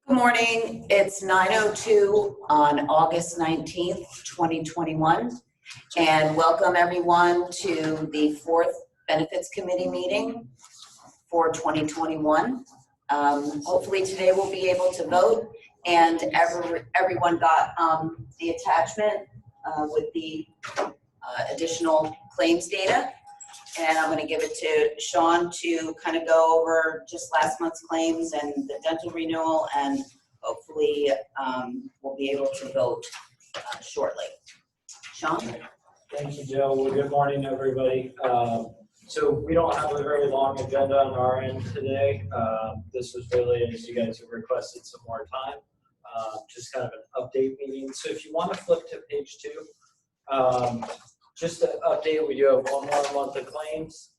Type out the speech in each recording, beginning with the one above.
Good morning. It's 9:02 on August 19th, 2021. And welcome everyone to the fourth Benefits Committee meeting for 2021. Hopefully today we'll be able to vote, and everyone got the attachment with the additional claims data. And I'm going to give it to Sean to kind of go over just last month's claims and the dental renewal, and hopefully we'll be able to vote shortly. Sean? Thank you, Jill. Well, good morning, everybody. So we don't have a very long agenda on our end today. This was really, as you guys have requested some more time, just kind of an update meeting. So if you want to flip to page 2, just to update, we do have one more month of claims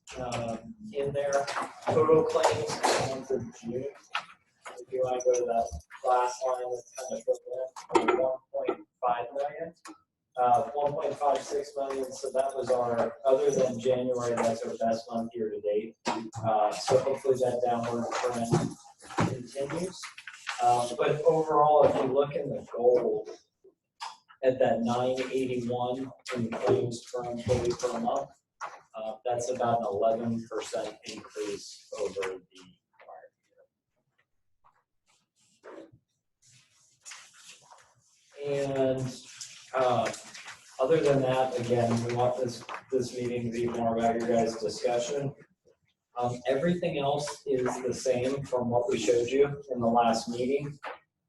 in there. Total claims for the month of June. If you want to go to that last line that's kind of flipped in, 1.5 million. 1.56 million, so that was our, other than January, that's our best month year to date. So hopefully that downward trend continues. But overall, if you look in the gold at that 981 in claims per employee per month, that's about an 11% increase over the prior year. And other than that, again, we want this meeting to be more about your guys' discussion. Everything else is the same from what we showed you in the last meeting.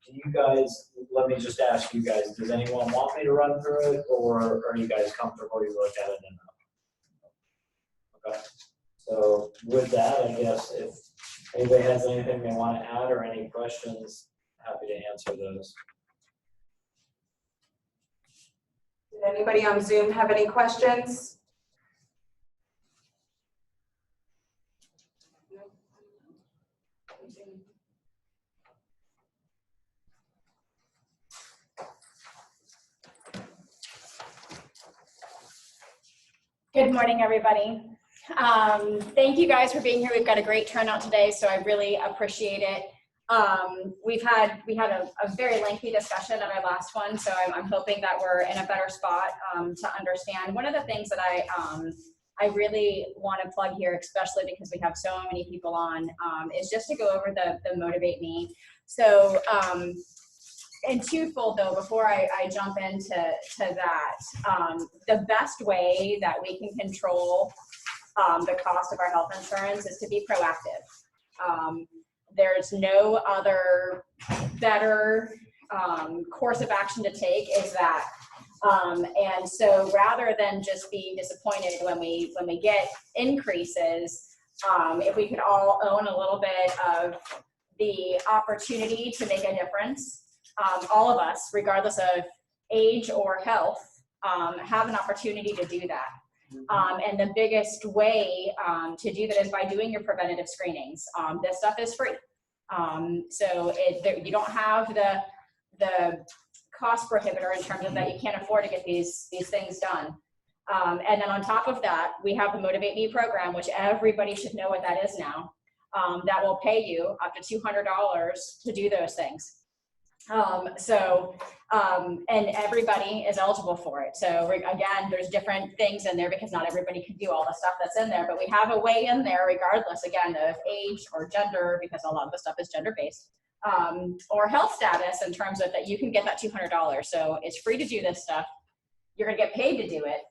Do you guys, let me just ask you guys, does anyone want me to run through it, or are you guys comfortable you look at it enough? Okay. So with that, I guess if anybody has anything they want to add or any questions, happy to answer those. Did anybody on Zoom have any questions? Good morning, everybody. Thank you guys for being here. We've got a great turnout today, so I really appreciate it. We had a very lengthy discussion at our last one, so I'm hoping that we're in a better spot to understand. One of the things that I really want to plug here, especially because we have so many people on, is just to go over the Motivate Me. So, and twofold though, before I jump into that, the best way that we can control the cost of our health insurance is to be proactive. There's no other better course of action to take is that. And so rather than just be disappointed when we get increases, if we could all own a little bit of the opportunity to make a difference, all of us, regardless of age or health, have an opportunity to do that. And the biggest way to do that is by doing your preventative screenings. This stuff is free. So you don't have the cost prohibitor in terms of that you can't afford to get these things done. And then on top of that, we have the Motivate Me program, which everybody should know what that is now. That will pay you up to $200 to do those things. And everybody is eligible for it. So again, there's different things in there because not everybody can do all the stuff that's in there, but we have a way in there regardless, again, of age or gender, because a lot of the stuff is gender-based, or health status in terms of that you can get that $200. So it's free to do this stuff. You're gonna get paid to do it,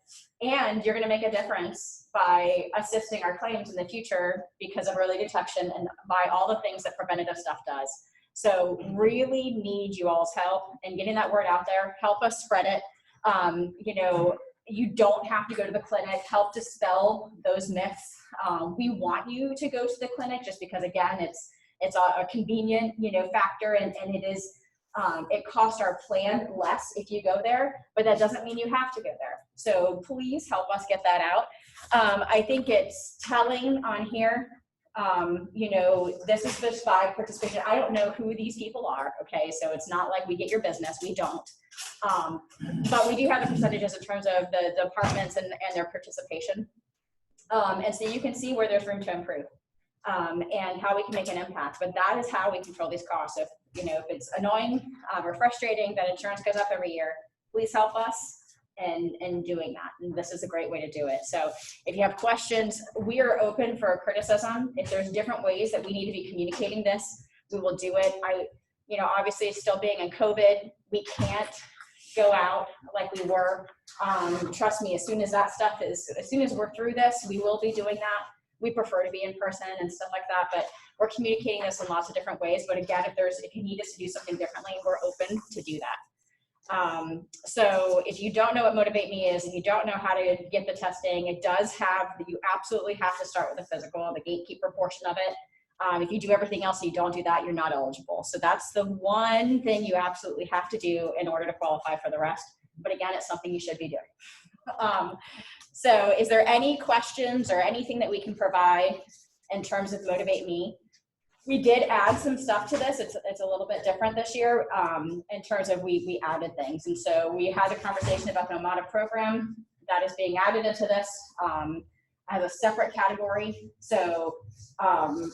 and you're gonna make a difference by assisting our claims in the future because of early detection and by all the things that preventative stuff does. So really need you all's help in getting that word out there. Help us spread it. You know, you don't have to go to the clinic. Help dispel those myths. We want you to go to the clinic just because, again, it's a convenient, factor, and it is, it costs our plan less if you go there, but that doesn't mean you have to go there. So please help us get that out. I think it's telling on here. This is the 5 participation. I don't know who these people are, okay? So it's not like we get your business, we don't. But we do have the percentages in terms of the departments and their participation. And so you can see where there's room to improve and how we can make an impact. But that is how we control these costs. So if it's annoying or frustrating that insurance goes up every year, please help us in doing that. And this is a great way to do it. So if you have questions, we are open for criticism. If there's different ways that we need to be communicating this, we will do it. Obviously still being in COVID, we can't go out like we were. Trust me, as soon as we're through this, we will be doing that. We prefer to be in person and stuff like that, but we're communicating this in lots of different ways. But again, if you need us to do something differently, we're open to do that. So if you don't know what Motivate Me is and you don't know how to get the testing, you absolutely have to start with the physical, the gatekeeper portion of it. If you do everything else and you don't do that, you're not eligible. So that's the one thing you absolutely have to do in order to qualify for the rest. But again, it's something you should be doing. So is there any questions or anything that we can provide in terms of Motivate Me? We did add some stuff to this. It's a little bit different this year in terms of we added things. And so we had a conversation about the OMADA program that is being added into this as a separate category. So, and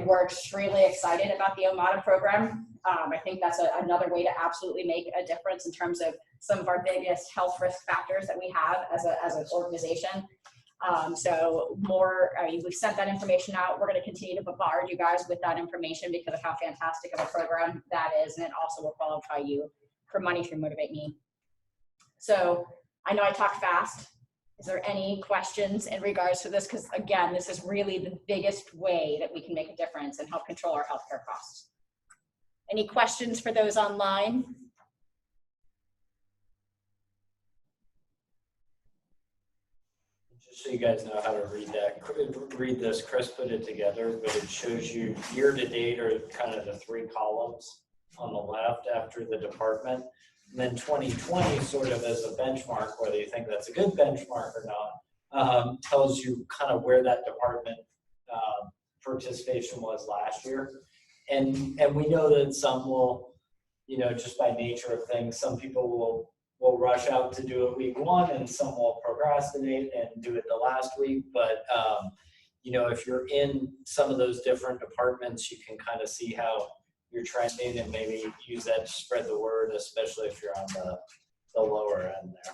we're extremely excited about the OMADA program. I think that's another way to absolutely make a difference in terms of some of our biggest health risk factors that we have as an organization. We've sent that information out. We're going to continue to bombard you guys with that information because of how fantastic of a program that is. And it also will qualify you for money through Motivate Me. So I know I talked fast. Is there any questions in regards to this? Because again, this is really the biggest way that we can make a difference and help control our healthcare costs. Any questions for those online? Just so you guys know how to read this, Chris put it together, but it shows you year to date are kind of the 3 columns on the left after the department. And then 2020 sort of as a benchmark, whether you think that's a good benchmark or not, tells you kind of where that department participation was last year. And we know that some will, just by nature of things, some people will rush out to do it week 1 and some will procrastinate and do it the last week. But, if you're in some of those different departments, you can kind of see how you're trending and maybe use that to spread the word, especially if you're on the lower end there.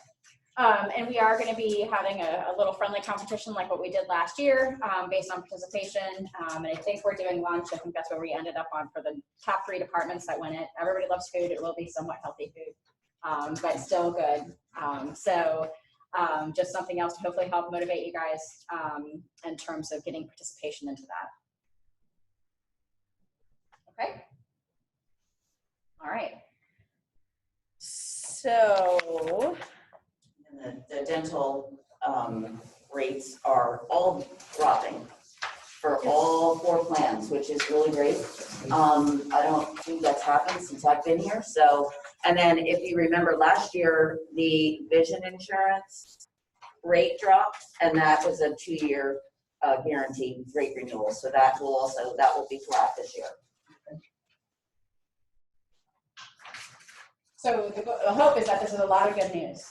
And we are going to be having a little friendly competition like what we did last year based on participation. And I think we're doing lunch. I think that's where we ended up on for the top 3 departments that win it. Everybody loves food. It will be somewhat healthy food, but still good. Just something else to hopefully help motivate you guys in terms of getting participation into that. Okay. All right. So The dental rates are all dropping for all 4 plans, which is really great. I don't think that's happened since I've been here. So, and then if you remember last year, the vision insurance rate dropped, and that was a 2-year guaranteed rate renewal. So that will be flat this year. So the hope is that this is a lot of good news.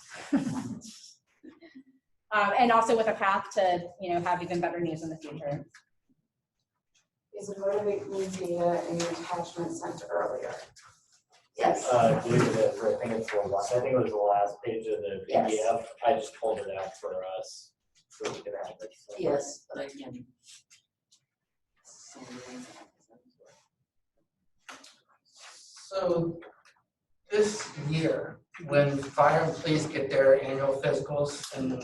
And also with a path to, have even better news in the future. Is the Motivate Me data in the attachment sent earlier? Yes. I believe it is. I think it was the last page of the PDF. Yes. I just pulled it out for us so we could have it. Yes, but I can. So this year, when fire and police get their annual physicals in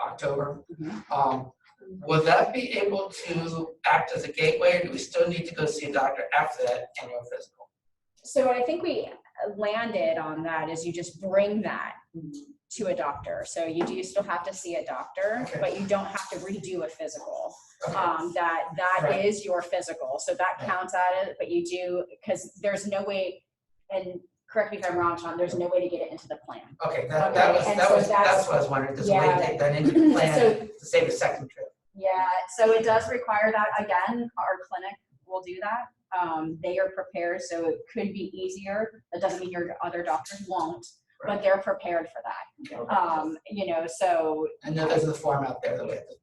October, will that be able to act as a gateway, or do we still need to go see a doctor after that annual physical? So what I think we landed on that is you just bring that to a doctor. So you do still have to see a doctor, Okay. but you don't have to redo a physical. Okay. That Right. is your physical. So that counts at it, but you do, because there's no way, and correct me if I'm wrong, Sean, there's no way to get it into the plan. Okay, that's what I was wondering. There's a way to take that into the plan to save a second trip. Yeah, so it does require that. Again, our clinic will do that. They are prepared, so it could be easier. That doesn't mean your other doctors won't, but they're prepared for that. So. I know there's a form out there that we have to.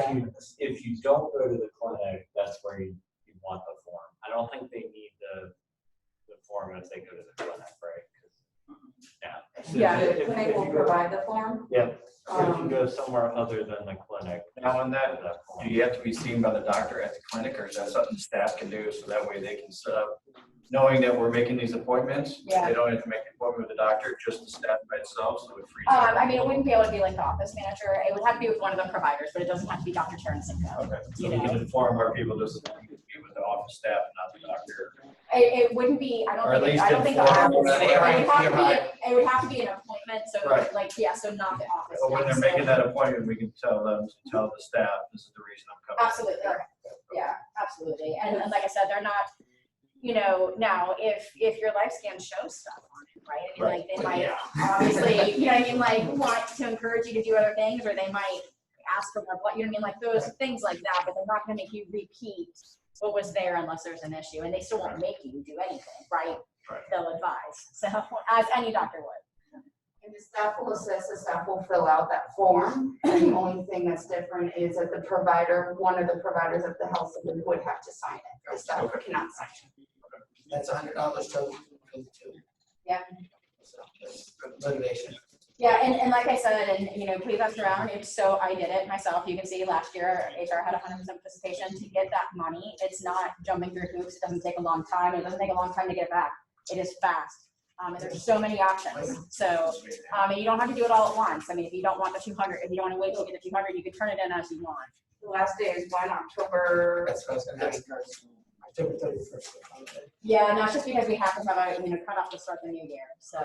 And if you don't go to the clinic, that's where you want the form. I don't think they need the form if they go to the clinic, right? 'Cause- Yeah. If Clinic you will go- provide the form. Yep, if you Um, go somewhere other than the clinic. Now, on that, form. do you have to be seen by the doctor at the clinic, or is that something staff can do, so that way they can set up, knowing that we're making these appointments? Yeah. They don't have to make an appointment with the doctor, just the staff by itself, so it frees. I mean, it wouldn't be able to be like the office manager. It would have to be with one of the providers, but it doesn't have to be Dr. Turnsinko. Okay, so You we know. can inform our people just to be with the office staff, not the doctor. It wouldn't be, I Or don't at think, least I don't think the inform office, them it that would have to right. be, it would have to be an appointment, so Right. like, yeah, so not the office. But when they're staff, making so- that appointment, we can tell them to tell the staff, this is the reason I'm coming. Absolutely, yeah, absolutely. And like I said, they're not, you know, now, if your life scan shows stuff on it, right? I mean, like, they might, obviously, you know what I mean, like, want to encourage you to do other things, or they might ask for more blood, you know what I mean, like, those things like that, but they're not gonna make you repeat what was there unless there's an issue, and they still won't make you do anything, right? Right. They'll advise, so, as any doctor would. And the staff will assist, the staff will fill out that form, and the only thing that's different is that the provider, one of the providers of the health system would have to sign it. The staff cannot sign it. That's $100 total for the two. Yeah. So that's good motivation. Yeah, and like I said, and you know, please ask around, so I did it myself. You can see last year, HR had 100% participation to get that money. It's not jumping through hoops. It doesn't take a long time. It doesn't take a long time to get it back. It is fast. And there's so many options. So, and you don't have to do it all at once. I mean, if you don't want the 200, if you don't want to wait till you get the 200, you can turn it in as you want. The last day is when, October? That's what I was gonna ask. October 31st. Yeah, no, it's just because we have to have a, you know, cut off to start the new year. So,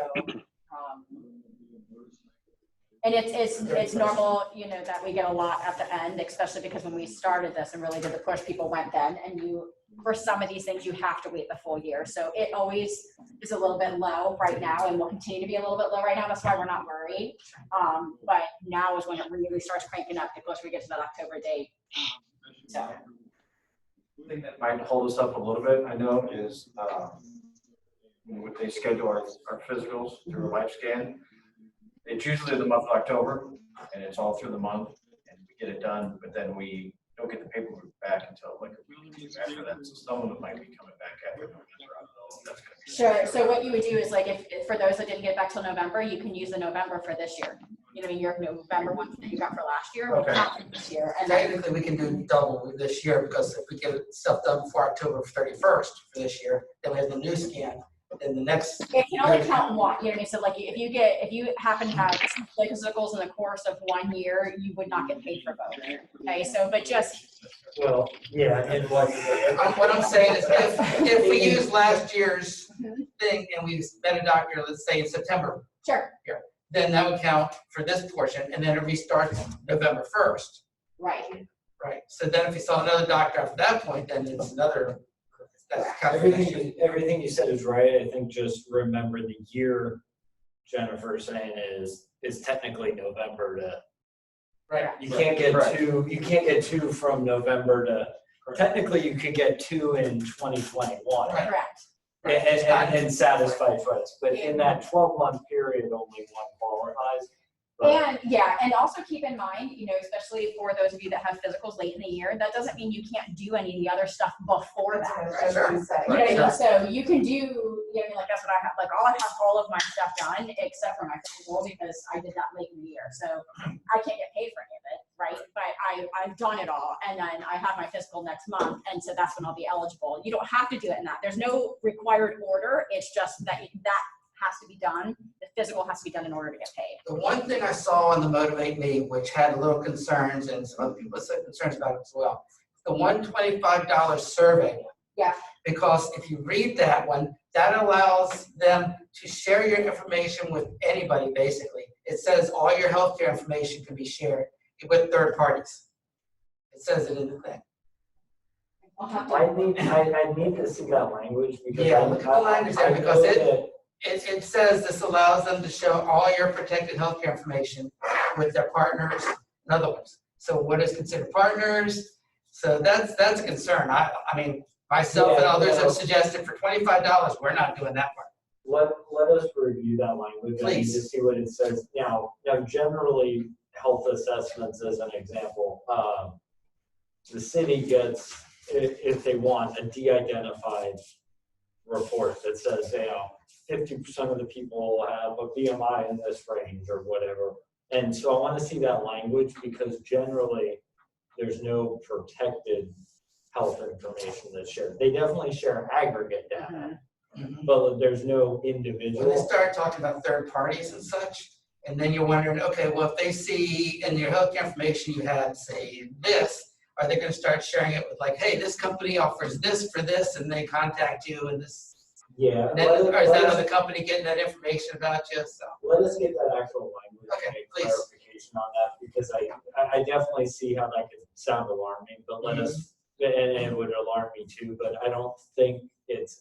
and it's normal, you know, that we get a lot at the end, especially because when we started this and really did the push, people went then, and you, for some of these things, you have to wait the full year. So it always is a little bit low right now, and will continue to be a little bit low right now. That's why we're not worried. But now is when it really starts cranking up the closer we get to that October date. So. One thing that might hold us up a little bit, I know, is when they schedule our physicals through a life scan. It's usually the month of October, and it's all through the month, and we get it done, but then we don't get the paperwork back until like a week or two after that. So some of it might be coming back after November. I don't know if that's gonna be. Sure. So what you would do is, like, if for those that didn't get back till November, you can use the November for this year. You know, your November one that you got for last year, will Okay. count for this year. And then, Technically, we can do double this year, because if we get stuff done before October 31st for this year, then we have the new scan, then the next. it can only count one, you know what I mean? So like, if you happen to have physicals in the course of 1 year, you would not get paid for both. Okay, so, but just, Well, yeah, and like. What I'm saying is, if we use last year's thing and we met a doctor, let's say in September, sure, then that would count for this portion, and then it restarts November 1st. right. Right, so then if you saw another doctor after that point, then it's another, that's kind of. Everything you said is right. I think just remember the year Jennifer's saying is technically November to, Right. you can't get Correct. you can't get two from November to, technically you could get two in 2021 Right. Correct. and satisfy first, but in that 12-month period, only one qualifies. But- And yeah, and also keep in mind, you know, especially for those of you that have physicals late in the year, that doesn't mean you can't do any of the other stuff before That's that. what I was gonna say. You know what I mean? So you can do, you know, what I mean, like that's what I have, like I have all of my stuff done except for my physical, because I did that late in the year. So I can't get paid for any of it, right? But I've done it all, and then I have my physical next month, and so that's when I'll be eligible. You don't have to do it in that. There's no required order. It's just that that has to be done. The physical has to be done in order to get paid. The one thing I saw on the Motivate Me, which had a little concerns, and some other people said concerns about it as well, the $125 survey. Yeah. Because if you read that one, that allows them to share your information with anybody, basically. It says all your healthcare information can be shared with third parties. It says it in the thing. I'll have to- I need to see that language because. Yeah, look at the language there, I because know it- that- It says this allows them to show all your protected healthcare information with their partners and other ones. So what is considered partners? So that's a concern. I mean, myself and Yeah, others yeah. have suggested for $25, we're not doing that part. Let us review that language. I need Please. to see what it says. Now generally, health assessments as an example, the city gets, if they want, a de-identified report that says, 50% of the people have a BMI in this range or whatever. And so I want to see that language because generally there's no protected health information that's shared. They definitely share aggregate data, but there's no When individual. they start talking about third parties and such, and then you're wondering, okay, well, if they see in your healthcare information you have, say, this, are they gonna start sharing it with like, hey, this company offers this for this, and they contact you and this? Yeah. And then, or is that other company getting that information about you? So, Let us get that actual language Okay, and make please. clarification on that, because I definitely see how that could sound alarming, but let us, and it would alarm me too, but I don't think it's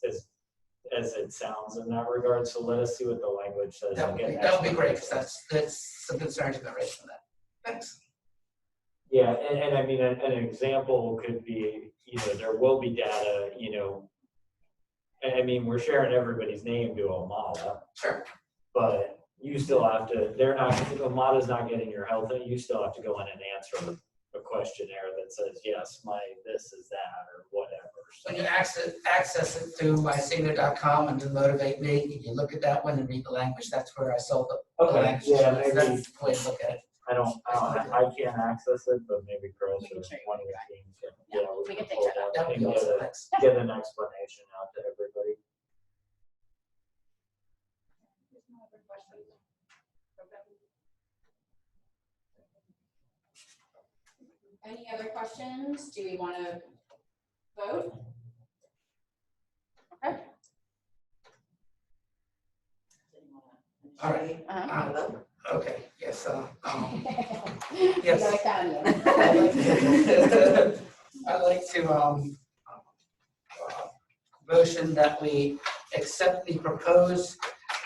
as it sounds in that regard, so let us see what the language says. that and get an would be great, explanation. because that's some concerns about raised from that. Thanks. Yeah, and I mean, an example could be, there will be data, I mean, we're sharing everybody's name to Omada, Sure. but you still have to, Omada's not getting your health, and you still have to go in and answer a questionnaire that says, yes, my this is that, or whatever. So, When you access it through mysenior.com and to Motivate Me, you look at that one and read the language, that's where I saw the okay, language. yeah, That's maybe, the way to look at it. I can't access it, but maybe Chris We can or show you one of when the you're teams can, Yeah, we we can can take pull that out. that That would and be awesome, thanks. get an explanation out to everybody. Any other questions? Do we want to vote? Okay. All right. Uh-huh. Okay, yes, You yes. got it down, I'd like to, motion that we accept the proposed,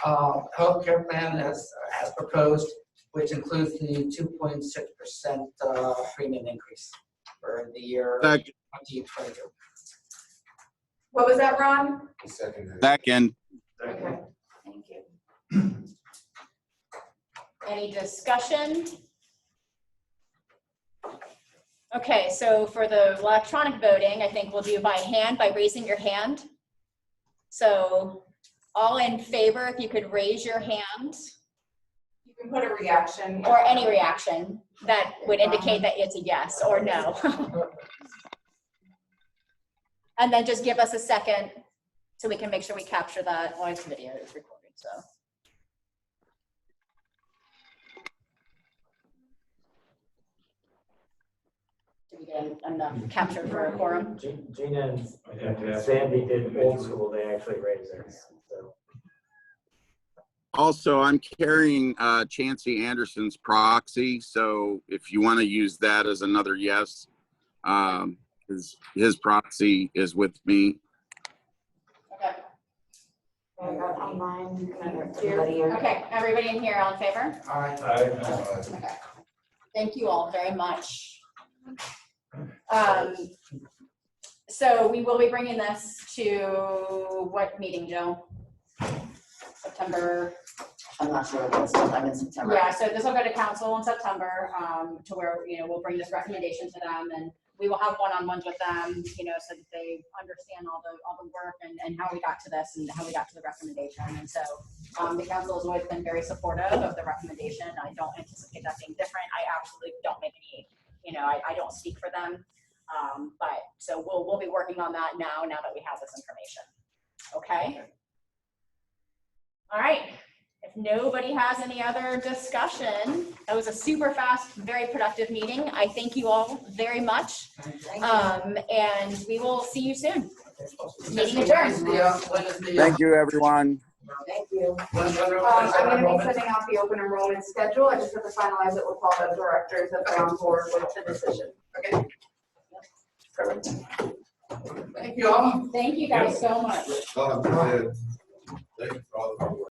healthcare plan as proposed, which includes the 2.6% premium increase for the year Second. 2022. What was that, Ron? Second. Okay. Thank you. Any discussion? Okay, so for the electronic voting, I think we'll do by hand, by raising your hand. So all in favor, if you could raise your hand, You can put a reaction. or any reaction that would indicate that it's a yes or no. And then just give us a second so we can make sure we capture that. Well, this video is recorded, so. Did we get enough captured for a quorum? Gina and Sandy did old school, they actually raised theirs, so. Also, I'm carrying Chancey Anderson's proxy, so if you want to use that as another yes, his proxy is with me. Okay. I got online. Okay, everybody in here, all in favor? All right. Okay. Thank you all very much. So we will be bringing this to what meeting, Joe? September. I'm not sure what's sometime in September. Yeah, so this will go to council in September, to where, we'll bring this recommendation to them, and we will have one-on-ones with them, so that they understand all the work and how we got to this and how we got to the recommendation. And so the council has always been very supportive of the recommendation. I don't anticipate that being different. I absolutely don't make any, I don't speak for them. But so we'll be working on that now that we have this information. Okay? All right. If nobody has any other discussion, that was a super fast, very productive meeting. I thank you all very much. And we will see you soon. Meeting adjourned. Thank you, everyone. Thank you. I'm gonna be sending out the open enrollment schedule. I just have to finalize it with all the directors that are on board with the decision. Okay. Thank you all. Thank you guys so much. Thank you for all the hard work.